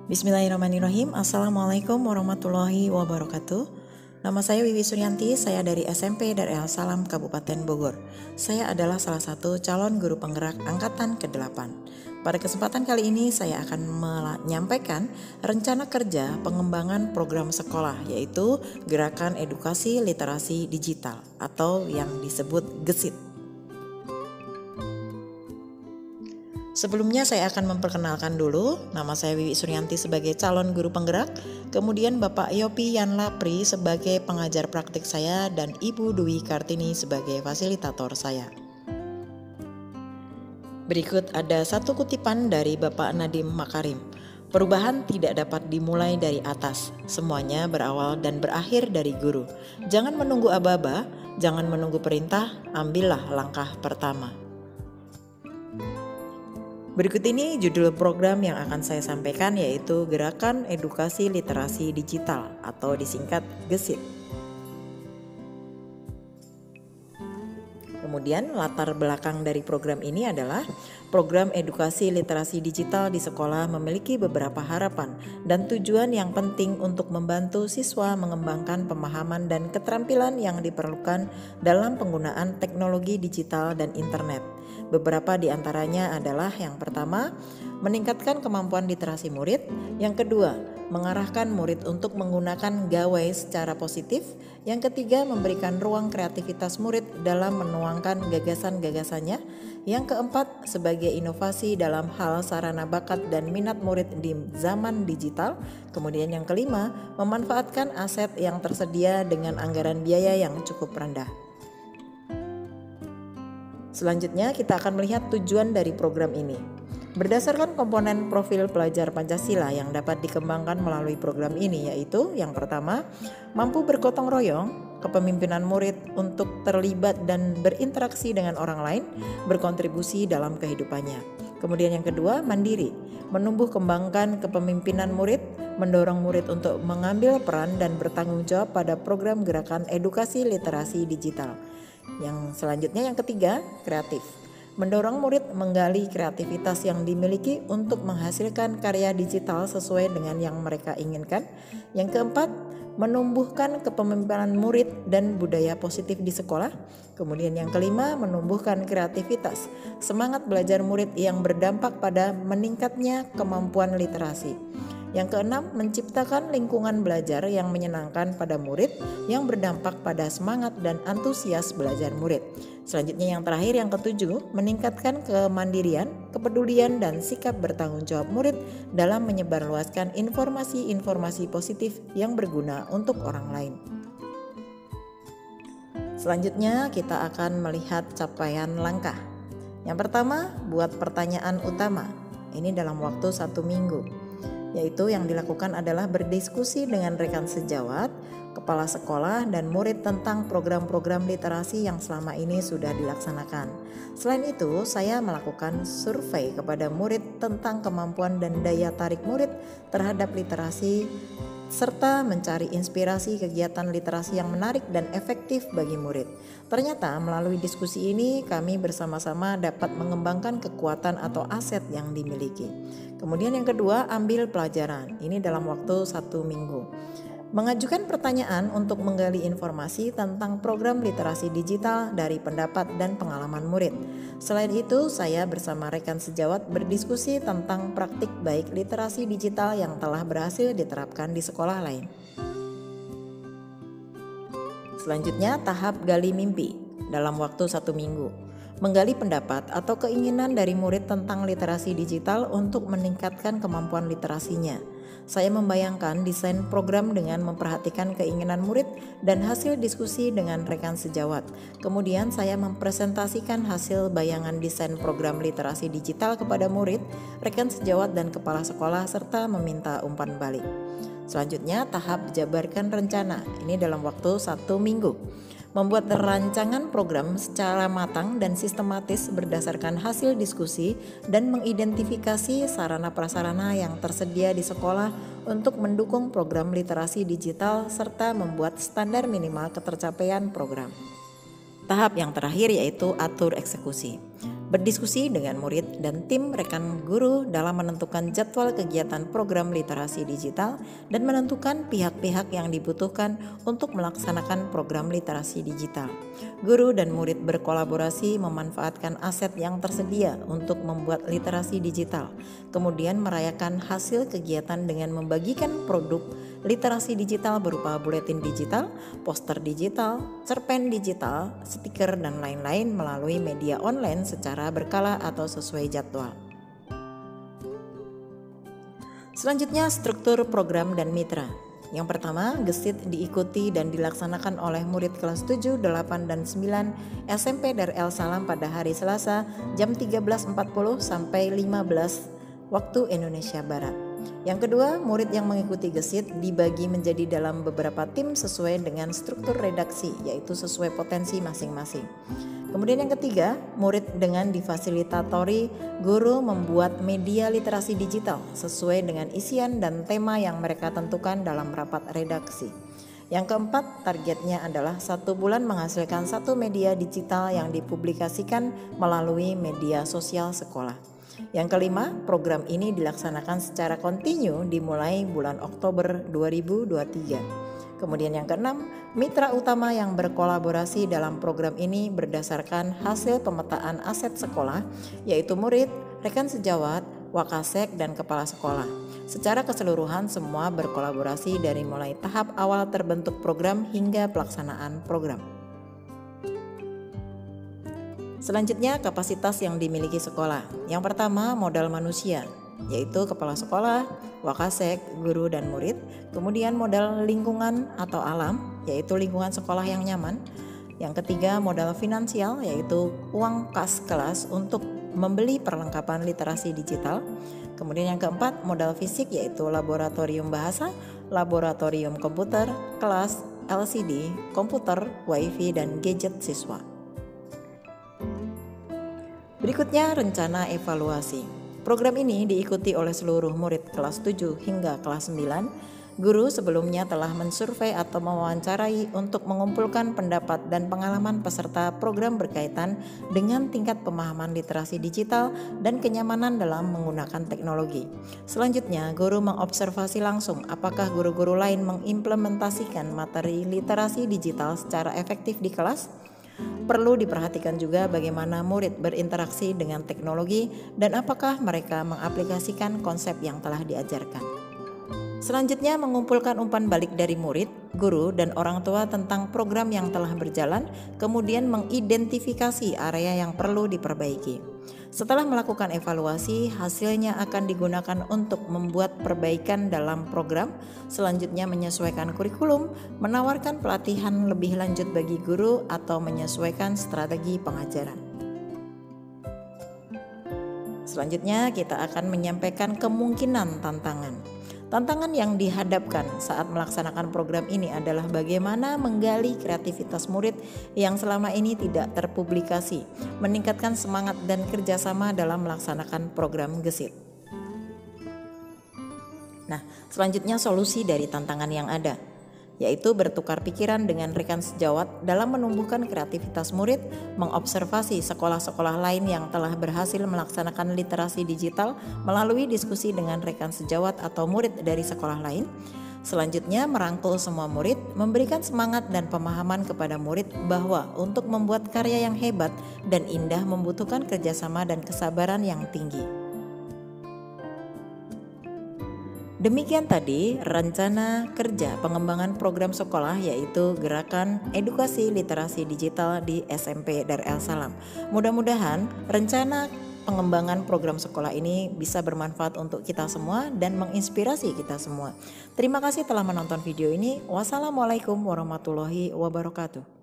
Bismillahirrahmanirrahim. Assalamualaikum warahmatullahi wabarakatuh. Nama saya Wiwi Suryanti, saya dari SMP Darul Salam Kabupaten Bogor. Saya adalah salah satu calon guru penggerak angkatan ke-8. Pada kesempatan kali ini saya akan menyampaikan rencana kerja pengembangan program sekolah, yaitu Gerakan Edukasi Literasi Digital atau yang disebut GESID. Sebelumnya saya akan memperkenalkan dulu, nama saya Wiwi Suryanti sebagai calon guru penggerak, kemudian Bapak Yopi Yan Lapri sebagai pengajar praktik saya, dan Ibu Dwi Kartini sebagai fasilitator saya. Berikut ada satu kutipan dari Bapak Nadiem Makarim. Perubahan tidak dapat dimulai dari atas, semuanya berawal dan berakhir dari guru. Jangan menunggu aba-aba, jangan menunggu perintah, ambillah langkah pertama. Berikut ini judul program yang akan saya sampaikan, yaitu Gerakan Edukasi Literasi Digital atau disingkat GESID. Kemudian latar belakang dari program ini adalah program edukasi literasi digital di sekolah memiliki beberapa harapan dan tujuan yang penting untuk membantu siswa mengembangkan pemahaman dan keterampilan yang diperlukan dalam penggunaan teknologi digital dan internet. Beberapa di antaranya adalah yang pertama, meningkatkan kemampuan literasi murid. Yang kedua, mengarahkan murid untuk menggunakan gawai secara positif. Yang ketiga, memberikan ruang kreativitas murid dalam menuangkan gagasan-gagasannya. Yang keempat, sebagai inovasi dalam hal sarana bakat dan minat murid di zaman digital. Kemudian yang kelima, memanfaatkan aset yang tersedia dengan anggaran biaya yang cukup rendah. Selanjutnya kita akan melihat tujuan dari program ini. Berdasarkan komponen profil pelajar Pancasila yang dapat dikembangkan melalui program ini, yaitu yang pertama, mampu bergotong royong, kepemimpinan murid untuk terlibat dan berinteraksi dengan orang lain, berkontribusi dalam kehidupannya. Kemudian yang kedua, mandiri, menumbuh kembangkan kepemimpinan murid, mendorong murid untuk mengambil peran dan bertanggung jawab pada program gerakan edukasi literasi digital. Yang selanjutnya yang ketiga, kreatif. Mendorong murid menggali kreativitas yang dimiliki untuk menghasilkan karya digital sesuai dengan yang mereka inginkan. Yang keempat, menumbuhkan kepemimpinan murid dan budaya positif di sekolah. Kemudian yang kelima, menumbuhkan kreativitas, semangat belajar murid yang berdampak pada meningkatnya kemampuan literasi. Yang keenam, menciptakan lingkungan belajar yang menyenangkan pada murid yang berdampak pada semangat dan antusias belajar murid. Selanjutnya yang terakhir, yang ketujuh, meningkatkan kemandirian, kepedulian, dan sikap bertanggung jawab murid dalam menyebarluaskan informasi-informasi positif yang berguna untuk orang lain. Selanjutnya kita akan melihat capaian langkah. Yang pertama, buat pertanyaan utama. Ini dalam waktu 1 minggu. Yaitu yang dilakukan adalah berdiskusi dengan rekan sejawat, kepala sekolah, dan murid tentang program-program literasi yang selama ini sudah dilaksanakan. Selain itu, saya melakukan survei kepada murid tentang kemampuan dan daya tarik murid terhadap literasi, serta mencari inspirasi kegiatan literasi yang menarik dan efektif bagi murid. Ternyata melalui diskusi ini kami bersama-sama dapat mengembangkan kekuatan atau aset yang dimiliki. Kemudian yang kedua, ambil pelajaran. Ini dalam waktu 1 minggu. Mengajukan pertanyaan untuk menggali informasi tentang program literasi digital dari pendapat dan pengalaman murid. Selain itu, saya bersama rekan sejawat berdiskusi tentang praktik baik literasi digital yang telah berhasil diterapkan di sekolah lain. Selanjutnya, tahap gali mimpi dalam waktu 1 minggu. Menggali pendapat atau keinginan dari murid tentang literasi digital untuk meningkatkan kemampuan literasinya. Saya membayangkan desain program dengan memperhatikan keinginan murid dan hasil diskusi dengan rekan sejawat. Kemudian saya mempresentasikan hasil bayangan desain program literasi digital kepada murid, rekan sejawat, dan kepala sekolah serta meminta umpan balik. Selanjutnya tahap jabarkan rencana. Ini dalam waktu 1 minggu. Membuat rancangan program secara matang dan sistematis berdasarkan hasil diskusi dan mengidentifikasi sarana-prasarana yang tersedia di sekolah untuk mendukung program literasi digital serta membuat standar minimal ketercapaian program. Tahap yang terakhir yaitu atur eksekusi. berdiskusi dengan murid dan tim rekan guru dalam menentukan jadwal kegiatan program literasi digital dan menentukan pihak-pihak yang dibutuhkan untuk melaksanakan program literasi digital. Guru dan murid berkolaborasi memanfaatkan aset yang tersedia untuk membuat literasi digital, kemudian merayakan hasil kegiatan dengan membagikan produk literasi digital berupa buletin digital, poster digital, cerpen digital, stiker, dan lain-lain melalui media online secara berkala atau sesuai jadwal. Selanjutnya, struktur program dan mitra. Yang pertama, Gesit diikuti dan dilaksanakan oleh murid kelas 7, 8, dan 9 SMP Darel Salam pada hari Selasa jam 13.40 sampai 15 waktu Indonesia Barat. Yang kedua, murid yang mengikuti Gesit dibagi menjadi dalam beberapa tim sesuai dengan struktur redaksi, yaitu sesuai potensi masing-masing. Kemudian yang ketiga, murid dengan difasilitatori guru membuat media literasi digital sesuai dengan isian dan tema yang mereka tentukan dalam rapat redaksi. Yang keempat, targetnya adalah 1 bulan menghasilkan 1 media digital yang dipublikasikan melalui media sosial sekolah. Yang kelima, program ini dilaksanakan secara kontinu dimulai bulan Oktober 2023. Kemudian yang keenam, mitra utama yang berkolaborasi dalam program ini berdasarkan hasil pemetaan aset sekolah, yaitu murid, rekan sejawat, wakasek, dan kepala sekolah. Secara keseluruhan semua berkolaborasi dari mulai tahap awal terbentuk program hingga pelaksanaan program. Selanjutnya, kapasitas yang dimiliki sekolah. Yang pertama, modal manusia, yaitu kepala sekolah, wakasek, guru, dan murid. Kemudian modal lingkungan atau alam, yaitu lingkungan sekolah yang nyaman. Yang ketiga, modal finansial, yaitu uang kas kelas untuk membeli perlengkapan literasi digital. Kemudian yang keempat, modal fisik, yaitu laboratorium bahasa, laboratorium komputer, kelas, LCD, komputer, wifi, dan gadget siswa. Berikutnya, rencana evaluasi. Program ini diikuti oleh seluruh murid kelas 7 hingga kelas 9. Guru sebelumnya telah mensurvei atau mewawancarai untuk mengumpulkan pendapat dan pengalaman peserta program berkaitan dengan tingkat pemahaman literasi digital dan kenyamanan dalam menggunakan teknologi. Selanjutnya, guru mengobservasi langsung apakah guru-guru lain mengimplementasikan materi literasi digital secara efektif di kelas. Perlu diperhatikan juga bagaimana murid berinteraksi dengan teknologi dan apakah mereka mengaplikasikan konsep yang telah diajarkan. Selanjutnya, mengumpulkan umpan balik dari murid, guru, dan orang tua tentang program yang telah berjalan, kemudian mengidentifikasi area yang perlu diperbaiki. Setelah melakukan evaluasi, hasilnya akan digunakan untuk membuat perbaikan dalam program, selanjutnya menyesuaikan kurikulum, menawarkan pelatihan lebih lanjut bagi guru, atau menyesuaikan strategi pengajaran. Selanjutnya, kita akan menyampaikan kemungkinan tantangan. Tantangan yang dihadapkan saat melaksanakan program ini adalah bagaimana menggali kreativitas murid yang selama ini tidak terpublikasi, meningkatkan semangat dan kerjasama dalam melaksanakan program Gesit. Nah, selanjutnya solusi dari tantangan yang ada, yaitu bertukar pikiran dengan rekan sejawat dalam menumbuhkan kreativitas murid, mengobservasi sekolah-sekolah lain yang telah berhasil melaksanakan literasi digital melalui diskusi dengan rekan sejawat atau murid dari sekolah lain. Selanjutnya, merangkul semua murid, memberikan semangat dan pemahaman kepada murid bahwa untuk membuat karya yang hebat dan indah membutuhkan kerjasama dan kesabaran yang tinggi. Demikian tadi rencana kerja pengembangan program sekolah, yaitu gerakan edukasi literasi digital di SMP Darel Salam. Mudah-mudahan rencana pengembangan program sekolah ini bisa bermanfaat untuk kita semua dan menginspirasi kita semua. Terima kasih telah menonton video ini. Wassalamualaikum warahmatullahi wabarakatuh.